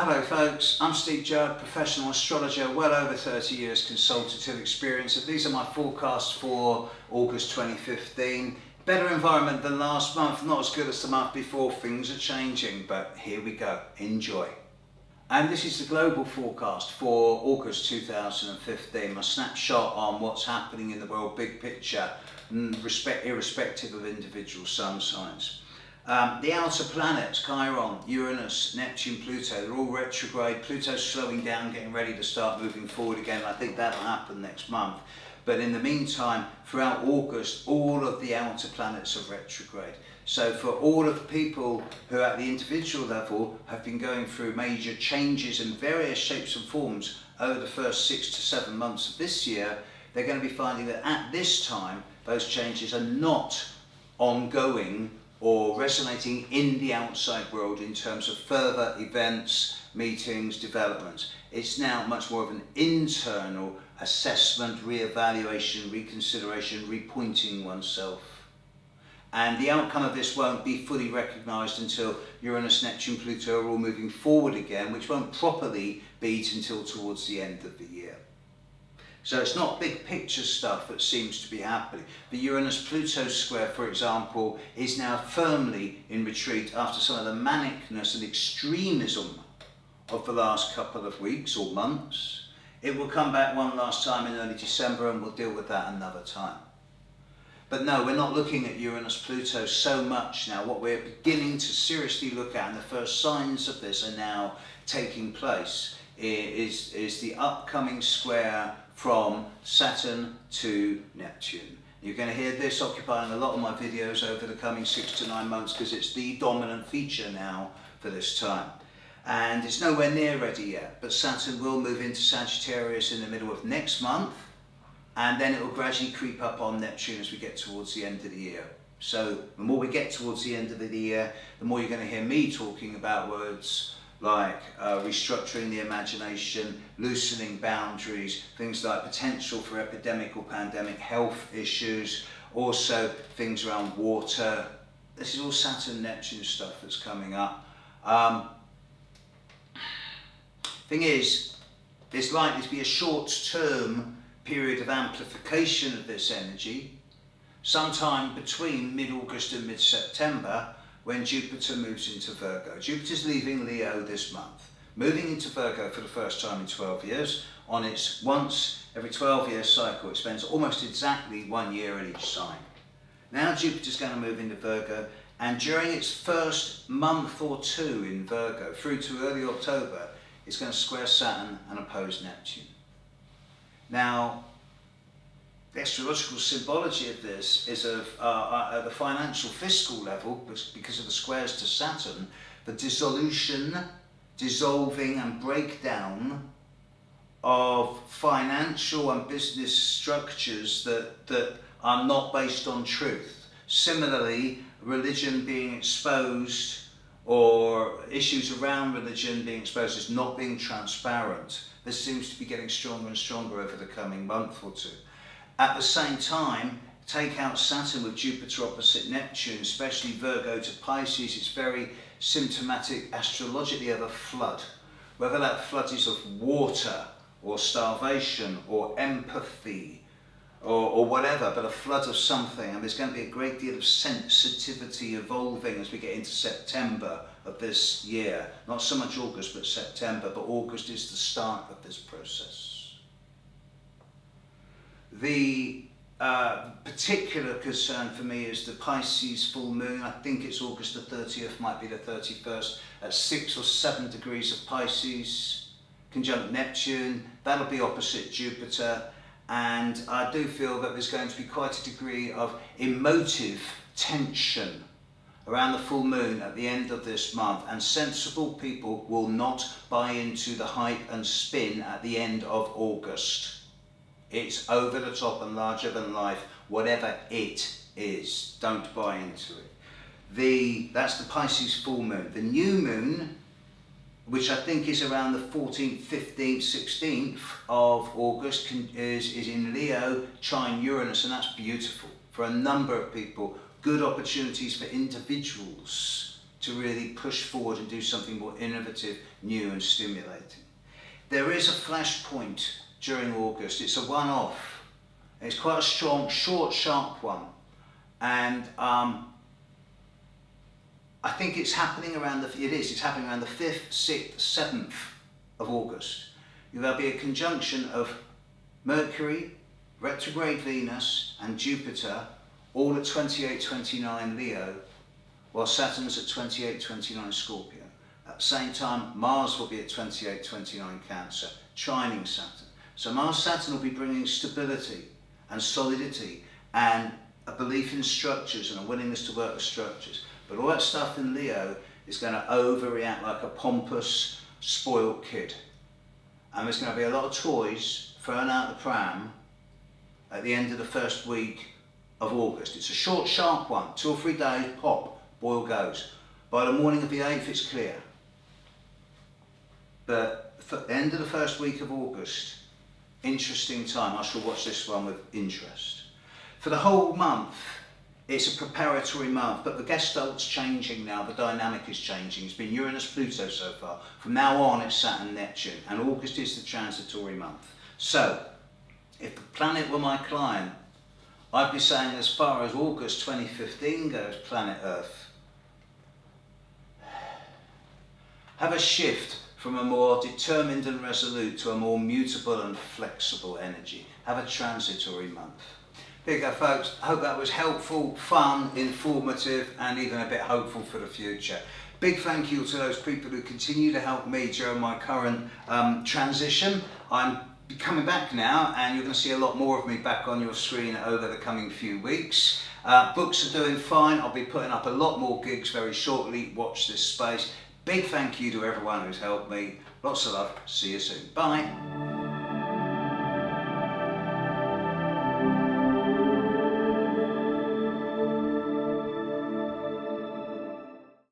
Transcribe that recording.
Hello folks, I'm Judd, professional astrologer, well over 30 years consultative experience. These are my forecasts for August 2015. Better environment than last month, not as good as the month before. Things are changing, but here we go, enjoy. And this is the global forecast for August 2015, my snapshot on what's happening in the world, big picture, irrespective of individual sun signs. The outer planets, Chiron, Uranus, Neptune, Pluto, they're all retrograde. Pluto's slowing down, getting ready to start moving forward again. I think that'll happen next month. But in the meantime, throughout August, all of the outer planets are retrograde. So for all of the people who at the individual level have been going through major changes in various shapes and forms over the first 6 to 7 months of this year, they're going to be finding that at this time, those changes are not ongoing or resonating in the outside world in terms of further events, meetings, developments. It's now much more of an internal assessment, re-evaluation, reconsideration, repointing oneself. And the outcome of this won't be fully recognised until Uranus, Neptune, Pluto are all moving forward again, which won't properly be until towards the end of the year. So it's not big picture stuff that seems to be happening. The Uranus-Pluto square, for example, is now firmly in retreat after some of the manicness and extremism of the last couple of weeks or months. It will come back one last time in early December and we'll deal with that another time. But no, we're not looking at Uranus-Pluto so much now. What we're beginning to seriously look at, and the first signs of this are now taking place, is the upcoming square from Saturn to Neptune. You're going to hear this occupying a lot of my videos over the coming 6 to 9 months because it's the dominant feature now for this time. And it's nowhere near ready yet, but Saturn will move into Sagittarius in the middle of next month, and then it will gradually creep up on Neptune as we get towards the end of the year. So the more we get towards the end of the year, the more you're going to hear me talking about words like restructuring the imagination, loosening boundaries, things like potential for epidemic or pandemic health issues, also things around water. This is all Saturn-Neptune stuff that's coming up. Thing is, there's likely to be a short-term period of amplification of this energy, sometime between mid-August and mid-September, when Jupiter moves into Virgo. Jupiter's leaving Leo this month, moving into Virgo for the first time in 12 years. On its once every 12-year cycle, it spends almost exactly 1 year in each sign. Now Jupiter's going to move into Virgo, and during its first month or two in Virgo, through to early October, it's going to square Saturn and oppose Neptune. Now, the astrological symbology of this is of at the financial fiscal level, because of the squares to Saturn, the dissolution, dissolving and breakdown of financial and business structures that are not based on truth. Similarly, religion being exposed, or issues around religion being exposed as not being transparent. This seems to be getting stronger and stronger over the coming month or two. At the same time, take out Saturn with Jupiter opposite Neptune, especially Virgo to Pisces, it's very symptomatic astrologically of a flood. Whether that flood is of water or starvation or empathy or whatever, but a flood of something. And there's going to be a great deal of sensitivity evolving as we get into September of this year. Not so much August, but September, but August is the start of this process. The particular concern for me is the Pisces full moon. I think it's August the 30th, might be the 31st, at 6 or 7 degrees of Pisces, conjunct Neptune. That'll be opposite Jupiter, and I do feel that there's going to be quite a degree of emotive tension around the full moon at the end of this month, and sensible people will not buy into the hype and spin at the end of August. It's over the top and larger than life, whatever it is. Don't buy into it. That's the Pisces full moon. The new moon, which I think is around the 14th, 15th, 16th of August, is in Leo, trine Uranus, and that's beautiful. For a number of people, good opportunities for individuals to really push forward and do something more innovative, new and stimulating. There is a flashpoint during August. It's a one-off. It's quite a strong, short, sharp one. And I think it's happening around it's happening around the 5th, 6th, 7th of August. There'll be a conjunction of Mercury, retrograde Venus and Jupiter, all at 28-29 Leo, while Saturn's at 28-29 Scorpio. At the same time, Mars will be at 28-29 Cancer, trining Saturn. So Mars-Saturn will be bringing stability and solidity and a belief in structures and a willingness to work with structures. But all that stuff in Leo is going to overreact like a pompous, spoiled kid. And there's going to be a lot of toys thrown out the pram at the end of the first week of August. It's a short, sharp one, 2 or 3 days, pop, boil goes. By the morning of the 8th, it's clear. But for the end of the first week of August, interesting time. I shall watch this one with interest. For the whole month, it's a preparatory month, but the gestalt's changing now, the dynamic is changing. It's been Uranus-Pluto so far. From now on, it's Saturn-Neptune, and August is the transitory month. So, if the planet were my client, I'd be saying as far as August 2015 goes, planet Earth, have a shift from a more determined and resolute to a more mutable and flexible energy. Have a transitory month. There you go, folks. I hope that was helpful, fun, informative, and even a bit hopeful for the future. Big thank you to those people who continue to help me during my current transition. I'm coming back now, and you're going to see a lot more of me back on your screen over the coming few weeks. Books are doing fine. I'll be putting up a lot more gigs very shortly. Watch this space. Big thank you to everyone who's helped me. Lots of love. See you soon. Bye.